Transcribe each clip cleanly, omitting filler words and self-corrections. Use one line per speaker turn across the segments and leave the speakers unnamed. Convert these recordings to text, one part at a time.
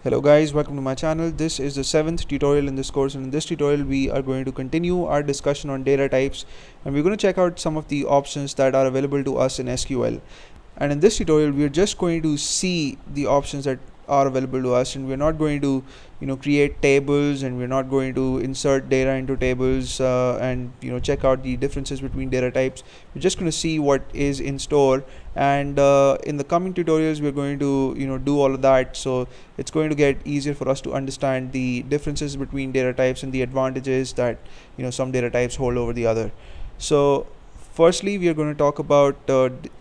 Hello guys, welcome to my channel. This is the 7th tutorial in this course, and in this tutorial we are going to continue our discussion on data types, and we're going to check out some of the options that are available to us in SQL. And in this tutorial we are just going to see the options that are available to us, and we're not going to create tables, and we're not going to insert data into tables and check out the differences between data types. We're just going to see what is in store, and in the coming tutorials we're going to do all of that, so it's going to get easier for us to understand the differences between data types and the advantages that some data types hold over the other. So firstly, we are going to talk about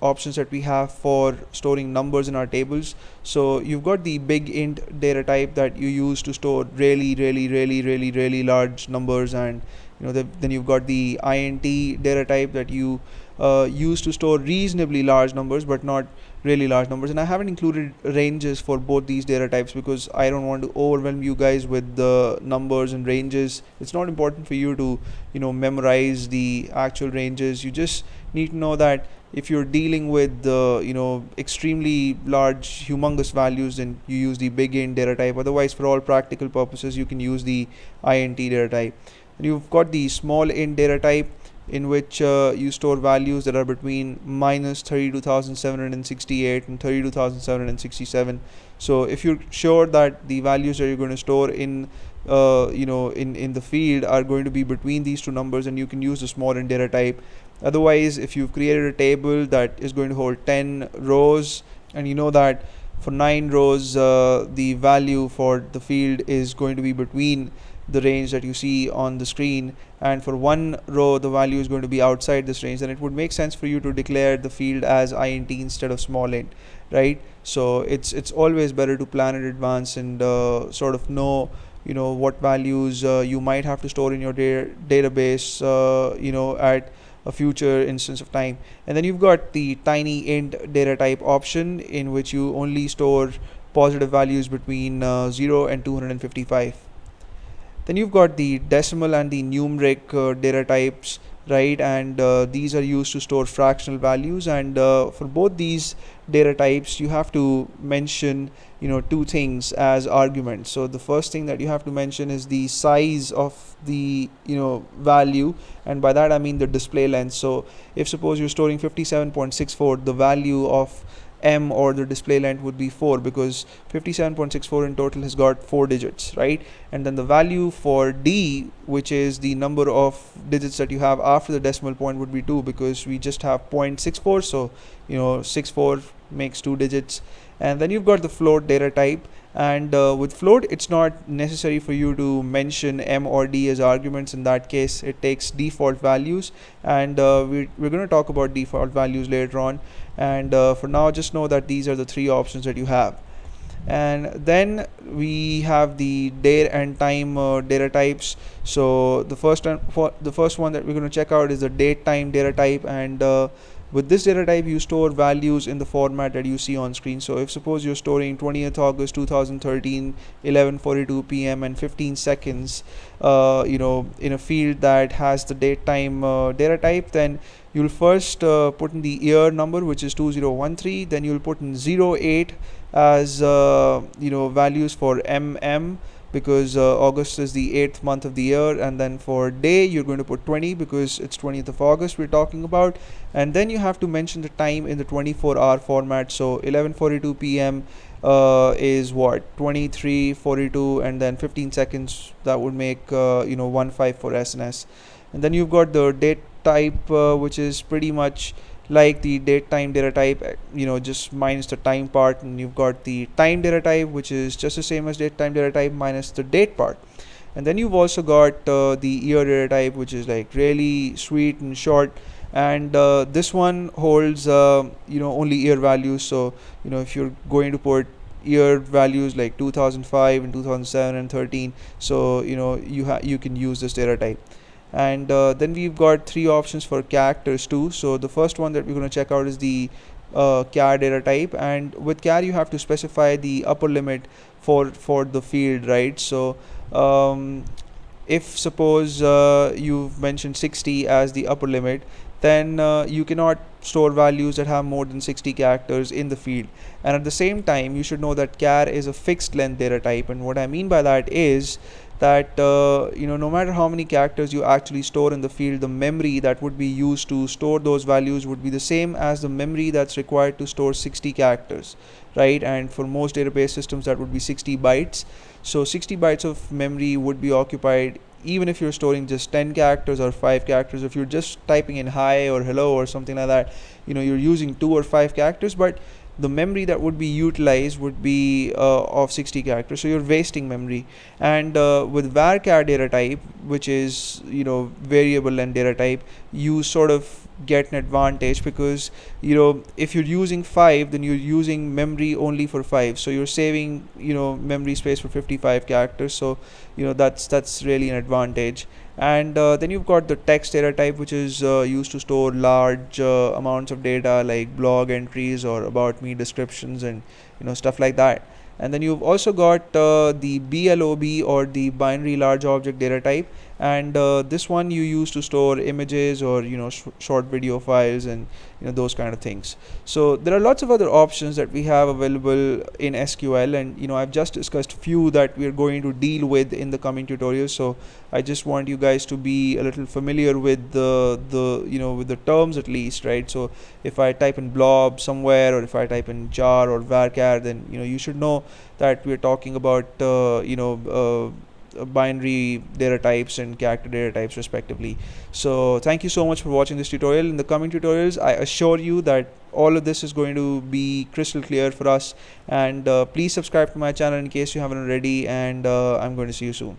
options that we have for storing numbers in our tables. So you've got the big int data type that you use to store really large numbers, and then you've got the int data type that you use to store reasonably large numbers but not really large numbers. And I haven't included ranges for both these data types because I don't want to overwhelm you guys with the numbers and ranges. It's not important for you to memorize the actual ranges. You just need to know that if you're dealing with the extremely large humongous values, then you use the big int data type. Otherwise, for all practical purposes, you can use the int data type. And you've got the small int data type, in which you store values that are between minus 32,768 and 32,767. So if you're sure that the values that you're going to store in in the field are going to be between these two numbers, and you can use the small int data type. Otherwise, if you've created a table that is going to hold 10 rows, and you know that for 9 rows the value for the field is going to be between the range that you see on the screen, and for one row the value is going to be outside this range, then it would make sense for you to declare the field as int instead of small int, right? So it's always better to plan in advance and sort of know what values you might have to store in your database at a future instance of time. And then you've got the tiny int data type option, in which you only store positive values between 0 and 255. Then you've got the decimal and the numeric data types, right? And these are used to store fractional values, and for both these data types you have to mention two things as arguments. So the first thing that you have to mention is the size of the value, and by that I mean the display length. So if suppose you're storing 57.64, the value of M, or the display length, would be 4, because 57.64 in total has got 4 digits, right? And then the value for D, which is the number of digits that you have after the decimal point, would be 2, because we just have 0.64, so 64 makes 2 digits. And then you've got the float data type, and with float it's not necessary for you to mention M or D as arguments. In that case it takes default values, and we're going to talk about default values later on. And for now, just know that these are the three options that you have. And then we have the date and time data types. So the first one that we're going to check out is the date time data type, and with this data type you store values in the format that you see on screen. So if suppose you're storing 20th August 2013 11:42 p.m. and 15 seconds in a field that has the date time data type, then you'll first put in the year number, which is 2013. Then you'll put in 08 as values for because August is the 8th month of the year. And then for day you're going to put 20, because it's 20th of August we're talking about. And then you have to mention the time in the 24-hour format. So 11:42 p.m. is what, 23:42, and then 15 seconds, that would make 15 for SNS. And then you've got the date type, which is pretty much like the date time data type, just minus the time part. And you've got the time data type, which is just the same as date time data type minus the date part. And then you've also got the year data type, which is like really sweet and short, and this one holds only year values. So if you're going to put year values like 2005 and 2007 and 13, so you can use this data type. And then we've got three options for characters too. So the first one that we're going to check out is the char data type, and with char you have to specify the upper limit for the field, right? So if suppose you've mentioned 60 as the upper limit, then you cannot store values that have more than 60 characters in the field. And at the same time, you should know that char is a fixed length data type, and what I mean by that is that no matter how many characters you actually store in the field, the memory that would be used to store those values would be the same as the memory that's required to store 60 characters, right? And for most database systems, that would be 60 bytes. So 60 bytes of memory would be occupied even if you're storing just 10 characters or 5 characters. If you're just typing in hi or hello or something like that, you're using 2 or 5 characters, but the memory that would be utilized would be of 60 characters, so you're wasting memory. And with varchar data type, which is variable length data type, you sort of get an advantage, because if you're using 5, then you're using memory only for 5, so you're saving memory space for 55 characters. So that's really an advantage. And then you've got the text data type, which is used to store large amounts of data, like blog entries or about me descriptions and stuff like that. And then you've also got the BLOB, or the binary large object data type, and this one you use to store images or short video files and those kind of things. So there are lots of other options that we have available in SQL, and I've just discussed few that we're going to deal with in the coming tutorials. So I just want you guys to be a little familiar with the with the terms at least, right? So if I type in blob somewhere, or if I type in jar or varchar, then you should know that we're talking about binary data types and character data types respectively. So thank you so much for watching this tutorial. In the coming tutorials, I assure you that all of this is going to be crystal clear for us. And please subscribe to my channel in case you haven't already, and I'm going to see you soon.